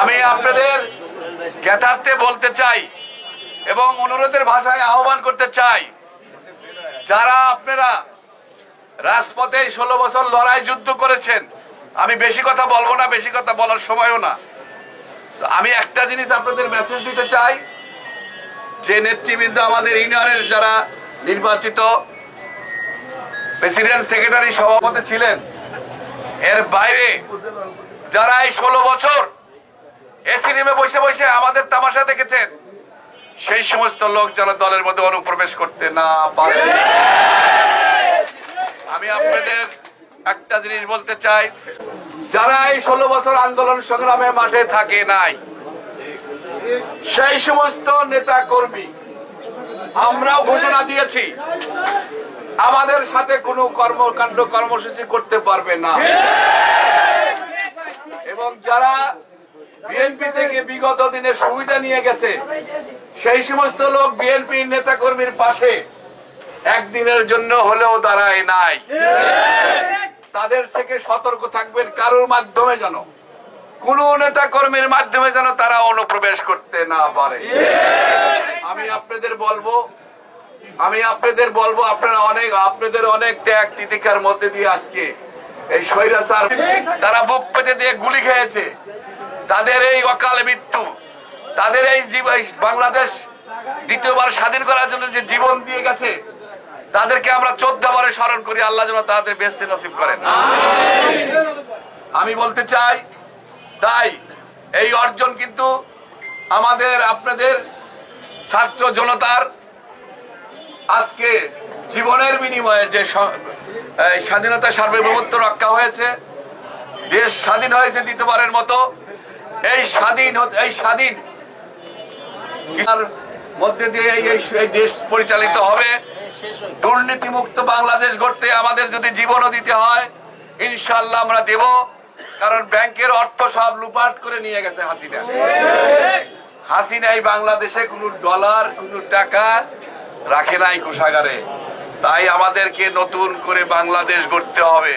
আমি আপনাদের জ্ঞাতার্থে বলতে চাই এবং অনুরোধের ভাষায় আহ্বান করতে চাই, যারা আপনারা রাজপথে 16 বছর লড়াই যুদ্ধ করেছেন, আমি বেশি কথা বলবো না, বেশি কথা বলার সময়ও না। আমি একটা জিনিস আপনাদের মেসেজ দিতে চাই, যে নেতৃবৃন্দ আমাদের ইউনিয়নের যারা নির্বাচিত প্রেসিডেন্ট, সেক্রেটারি, সভাপতি ছিলেন, এর বাইরে যারা এই 16 বছর এসি রুমে বসে বসে আমাদের তামাশা দেখেছেন, সেই সমস্ত লোক যেন দলের মধ্যে অনুপ্রবেশ করতে না পারে। আমি আপনাদের একটা জিনিস বলতে চাই, যারা এই 16 বছর আন্দোলন সংগ্রামে মাঠে থাকে নাই, সেই সমস্ত নেতা কর্মী আমরাও ঘোষণা দিয়েছি আমাদের সাথে কোনো কর্মকাণ্ড কর্মসূচি করতে পারবে না। এবং যারা বিএনপি থেকে বিগত দিনে সুবিধা নিয়ে গেছে, সেই সমস্ত লোক বিএনপির নেতা কর্মীর পাশে একদিনের জন্য হলেও দাঁড়ায় নাই। তাদের থেকে সতর্ক থাকবেন, কারোর মাধ্যমে যেন, কোন নেতা কর্মীর মাধ্যমে যেন তারা অনুপ্রবেশ করতে না পারে। আমি আপনাদের বলবো আপনাদের অনেক ত্যাগ তিতিকার মধ্যে দিয়ে আজকে এই স্বৈরাচার তারা বুক পেতে দিয়ে গুলি খেয়েছে, তাদের এই অকালে মৃত্যু, তাদের এই বাংলাদেশ দ্বিতীয়বার স্বাধীন করার জন্য যে জীবন দিয়ে গেছে, তাদেরকে আমরা 14 বারে স্মরণ করি। আল্লাহ যেন তাদের বেহেশত নসিব করেন। আমি বলতে চাই, তাই এই অর্জন কিন্তু আপনাদের ছাত্র জনতার আজকে জীবনের বিনিময়ে যে স্বাধীনতা, সার্বভৌমত্ব রক্ষা হয়েছে, দেশ স্বাধীন হয়েছে দ্বিতীয়বারের মতো। এই স্বাধীন মধ্যে দিয়ে এই দেশ পরিচালিত হবে। দুর্নীতিমুক্ত বাংলাদেশ গড়তে আমাদের যদি জীবনও দিতে হয়, ইনশাআল্লাহ আমরা দেব। কারণ ব্যাংকের অর্থ সব লুপাট করে নিয়ে গেছে হাসিনা। এই বাংলাদেশে কোনো ডলার, কোনো টাকা রাখে নাই কোষাগারে। তাই আমাদেরকে নতুন করে বাংলাদেশ গড়তে হবে।